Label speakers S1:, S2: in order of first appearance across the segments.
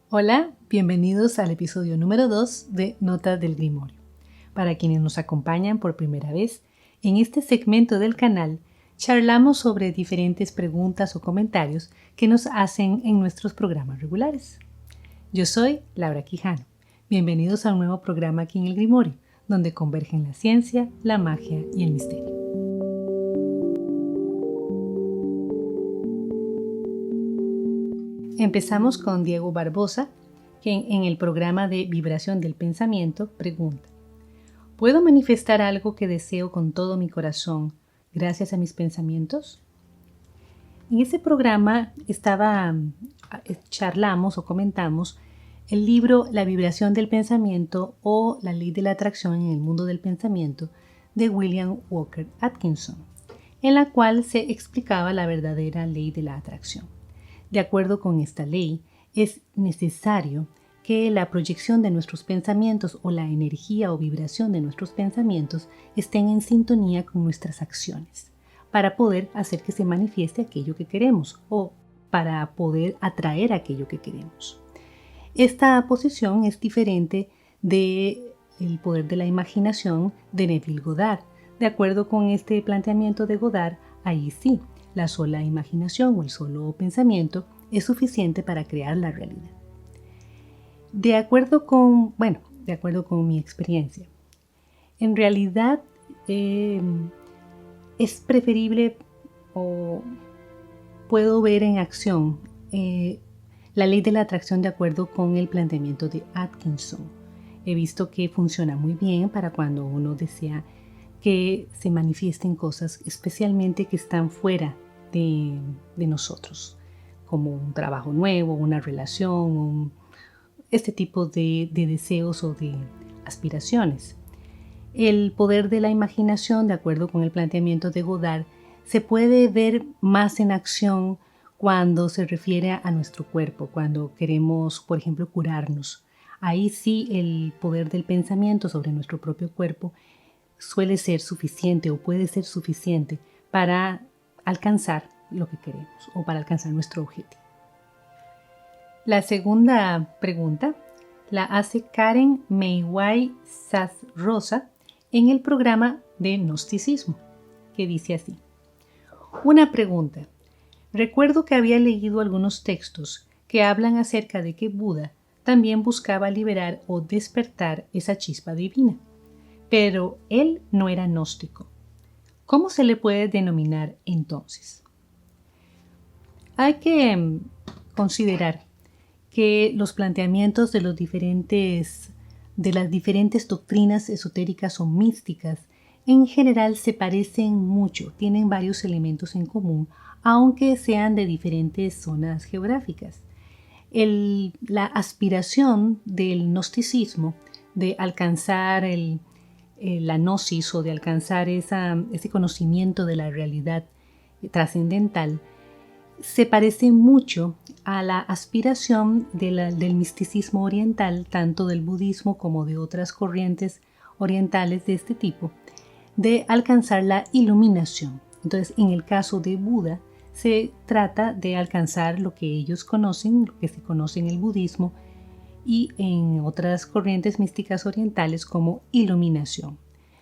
S1: Hola, bienvenidos al episodio número 2 de Notas del Grimorio. Para quienes nos acompañan por primera vez, en este segmento del canal charlamos sobre diferentes preguntas o comentarios que nos hacen en nuestros programas regulares. Yo soy Laura Quijano. Bienvenidos a un nuevo programa aquí en el Grimorio, donde convergen la ciencia, la magia y el misterio. Empezamos con Diego Barbosa, que en el programa de Vibración del Pensamiento pregunta: ¿puedo manifestar algo que deseo con todo mi corazón gracias a mis pensamientos? En ese programa charlamos o comentamos el libro La vibración del pensamiento o La ley de la atracción en el mundo del pensamiento de William Walker Atkinson, en la cual se explicaba la verdadera ley de la atracción. De acuerdo con esta ley, es necesario que la proyección de nuestros pensamientos o la energía o vibración de nuestros pensamientos estén en sintonía con nuestras acciones para poder hacer que se manifieste aquello que queremos o para poder atraer aquello que queremos. Esta posición es diferente del poder de la imaginación de Neville Goddard. De acuerdo con este planteamiento de Goddard, ahí sí, la sola imaginación o el solo pensamiento es suficiente para crear la realidad. De acuerdo con mi experiencia, en realidad es preferible o puedo ver en acción la ley de la atracción de acuerdo con el planteamiento de Atkinson. He visto que funciona muy bien para cuando uno desea que se manifiesten cosas especialmente que están fuera de nosotros, como un trabajo nuevo, una relación, este tipo de deseos o de aspiraciones. El poder de la imaginación, de acuerdo con el planteamiento de Goddard, se puede ver más en acción cuando se refiere a nuestro cuerpo, cuando queremos, por ejemplo, curarnos. Ahí sí el poder del pensamiento sobre nuestro propio cuerpo suele ser suficiente o puede ser suficiente para alcanzar lo que queremos o para alcanzar nuestro objetivo. La segunda pregunta la hace Karen Meiway Saz-Rosa en el programa de Gnosticismo, que dice así: una pregunta. Recuerdo que había leído algunos textos que hablan acerca de que Buda también buscaba liberar o despertar esa chispa divina, pero él no era gnóstico. ¿Cómo se le puede denominar entonces? Hay que considerar que los planteamientos de las diferentes doctrinas esotéricas o místicas en general se parecen mucho, tienen varios elementos en común, aunque sean de diferentes zonas geográficas. La aspiración del gnosticismo de alcanzar la gnosis o de alcanzar ese conocimiento de la realidad trascendental se parece mucho a la aspiración del misticismo oriental, tanto del budismo como de otras corrientes orientales de este tipo, de alcanzar la iluminación. Entonces, en el caso de Buda, se trata de alcanzar lo que ellos conocen, lo que se conoce en el budismo y en otras corrientes místicas orientales como iluminación.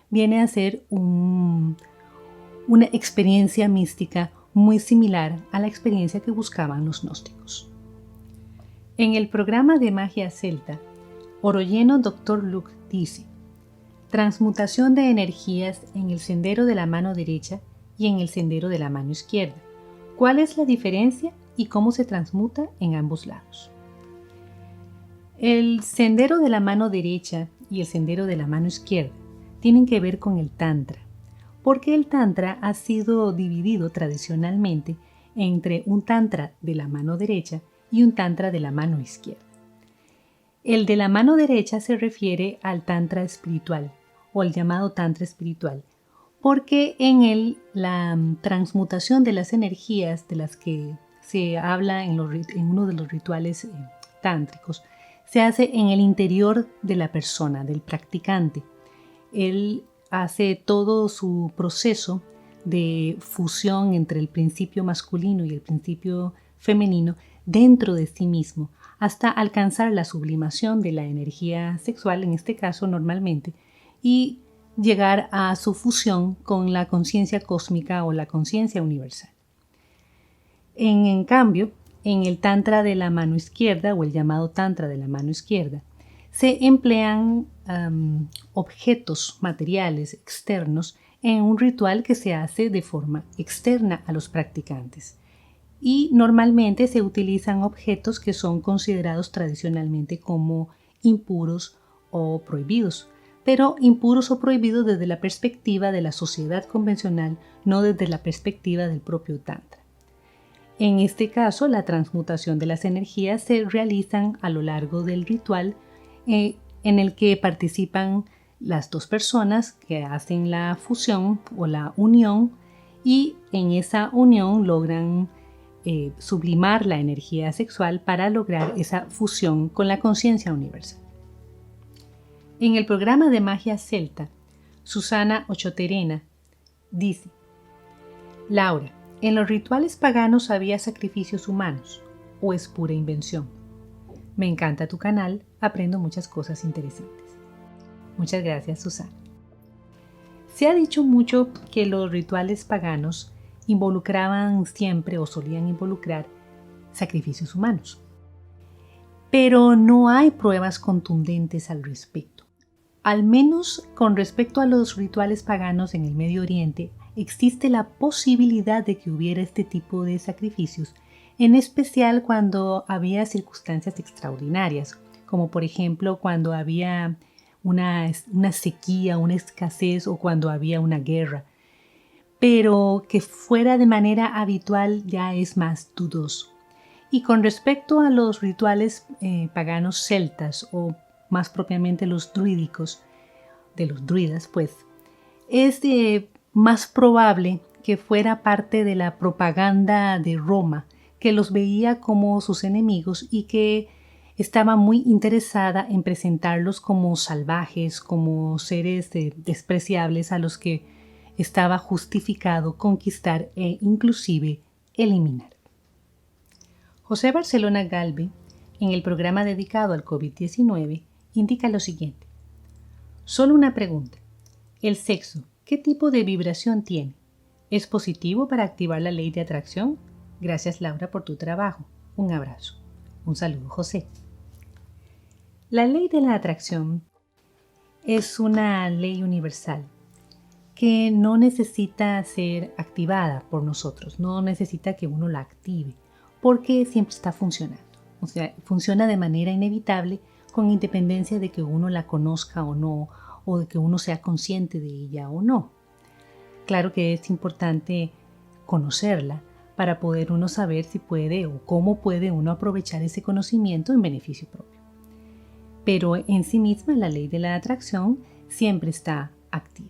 S1: Viene a ser una experiencia mística muy similar a la experiencia que buscaban los gnósticos. En el programa de magia celta, Orolleno Dr. Luke dice: transmutación de energías en el sendero de la mano derecha y en el sendero de la mano izquierda. ¿Cuál es la diferencia y cómo se transmuta en ambos lados? El sendero de la mano derecha y el sendero de la mano izquierda tienen que ver con el Tantra, porque el Tantra ha sido dividido tradicionalmente entre un Tantra de la mano derecha y un Tantra de la mano izquierda. El de la mano derecha se refiere al Tantra espiritual o al llamado Tantra espiritual, porque en él la transmutación de las energías de las que se habla en uno de los rituales tántricos se hace en el interior de la persona, del practicante. Él hace todo su proceso de fusión entre el principio masculino y el principio femenino dentro de sí mismo hasta alcanzar la sublimación de la energía sexual, en este caso normalmente, y llegar a su fusión con la conciencia cósmica o la conciencia universal. En cambio, en el Tantra de la mano izquierda o el llamado Tantra de la mano izquierda, se emplean objetos materiales externos en un ritual que se hace de forma externa a los practicantes. Y normalmente se utilizan objetos que son considerados tradicionalmente como impuros o prohibidos, pero impuros o prohibidos desde la perspectiva de la sociedad convencional, no desde la perspectiva del propio Tantra. En este caso, la transmutación de las energías se realizan a lo largo del ritual en el que participan las dos personas que hacen la fusión o la unión, y en esa unión logran sublimar la energía sexual para lograr esa fusión con la conciencia universal. En el programa de magia celta, Susana Ochoterena dice: Laura, ¿en los rituales paganos había sacrificios humanos o es pura invención? Me encanta tu canal, aprendo muchas cosas interesantes. Muchas gracias, Susana. Se ha dicho mucho que los rituales paganos involucraban siempre o solían involucrar sacrificios humanos, pero no hay pruebas contundentes al respecto. Al menos con respecto a los rituales paganos en el Medio Oriente, existe la posibilidad de que hubiera este tipo de sacrificios, en especial cuando había circunstancias extraordinarias, como por ejemplo cuando había una sequía, una escasez o cuando había una guerra. Pero que fuera de manera habitual ya es más dudoso. Y con respecto a los rituales paganos celtas, o más propiamente los druídicos, de los druidas, pues, es más probable que fuera parte de la propaganda de Roma, que los veía como sus enemigos y que estaba muy interesada en presentarlos como salvajes, como seres despreciables a los que estaba justificado conquistar e inclusive eliminar. José Barcelona Galve, en el programa dedicado al COVID-19, indica lo siguiente: solo una pregunta. ¿El sexo qué tipo de vibración tiene? ¿Es positivo para activar la ley de atracción? Gracias, Laura, por tu trabajo. Un abrazo. Un saludo, José. La ley de la atracción es una ley universal que no necesita ser activada por nosotros, no necesita que uno la active, porque siempre está funcionando. O sea, funciona de manera inevitable con independencia de que uno la conozca o no, o de que uno sea consciente de ella o no. Claro que es importante conocerla para poder uno saber si puede o cómo puede uno aprovechar ese conocimiento en beneficio propio. Pero en sí misma la ley de la atracción siempre está activa.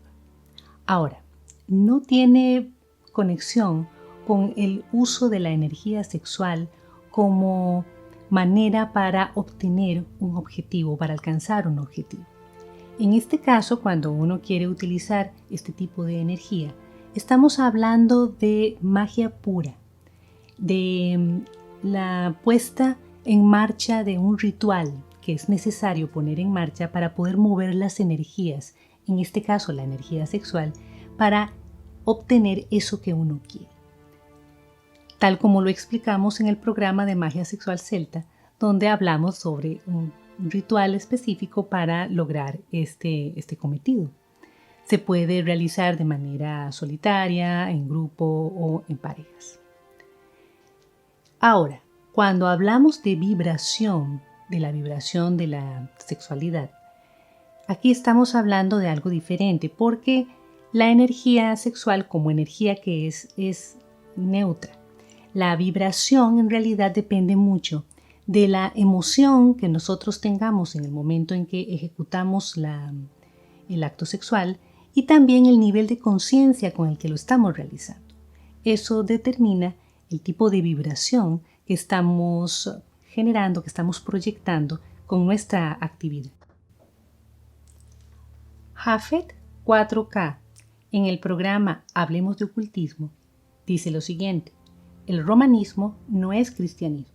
S1: Ahora, no tiene conexión con el uso de la energía sexual como manera para obtener un objetivo, para alcanzar un objetivo. En este caso, cuando uno quiere utilizar este tipo de energía, estamos hablando de magia pura, de la puesta en marcha de un ritual que es necesario poner en marcha para poder mover las energías, en este caso la energía sexual, para obtener eso que uno quiere. Tal como lo explicamos en el programa de Magia Sexual Celta, donde hablamos sobre un ritual específico para lograr este cometido. Se puede realizar de manera solitaria, en grupo o en parejas. Ahora, cuando hablamos de vibración, de la vibración de la sexualidad, aquí estamos hablando de algo diferente, porque la energía sexual, como energía que es neutra. La vibración en realidad depende mucho de la emoción que nosotros tengamos en el momento en que ejecutamos el acto sexual y también el nivel de conciencia con el que lo estamos realizando. Eso determina el tipo de vibración que estamos generando, que estamos proyectando con nuestra actividad. Jafet 4K, en el programa Hablemos de Ocultismo, dice lo siguiente: el romanismo no es cristianismo,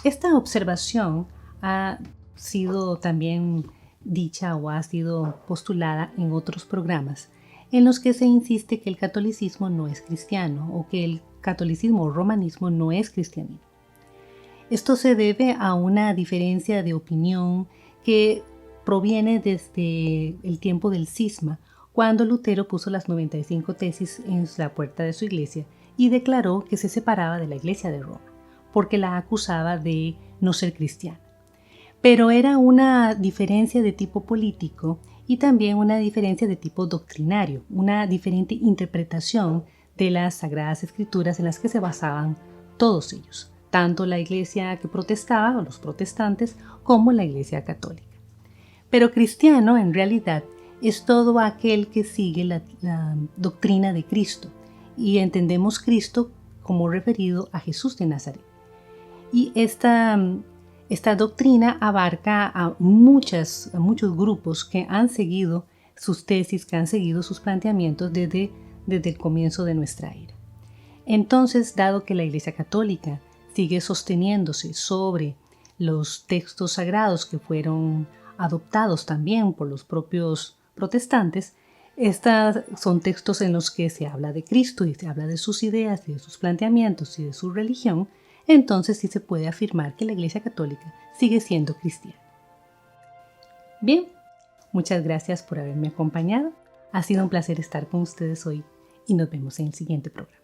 S1: Esta observación ha sido también dicha o ha sido postulada en otros programas en los que se insiste que el catolicismo no es cristiano o que el catolicismo o romanismo no es cristianismo. Esto se debe a una diferencia de opinión que proviene desde el tiempo del cisma, cuando Lutero puso las 95 tesis en la puerta de su iglesia y declaró que se separaba de la Iglesia de Roma, porque la acusaba de no ser cristiana. Pero era una diferencia de tipo político y también una diferencia de tipo doctrinario, una diferente interpretación de las Sagradas Escrituras en las que se basaban todos ellos, tanto la iglesia que protestaba, o los protestantes, como la iglesia católica. Pero cristiano, en realidad, es todo aquel que sigue la doctrina de Cristo, y entendemos Cristo como referido a Jesús de Nazaret. Y esta doctrina abarca a muchos grupos que han seguido sus tesis, que han seguido sus planteamientos desde el comienzo de nuestra era. Entonces, dado que la Iglesia Católica sigue sosteniéndose sobre los textos sagrados que fueron adoptados también por los propios protestantes, estos son textos en los que se habla de Cristo y se habla de sus ideas y de sus planteamientos y de su religión. Entonces sí se puede afirmar que la Iglesia Católica sigue siendo cristiana. Bien, muchas gracias por haberme acompañado. Ha sido un placer estar con ustedes hoy y nos vemos en el siguiente programa.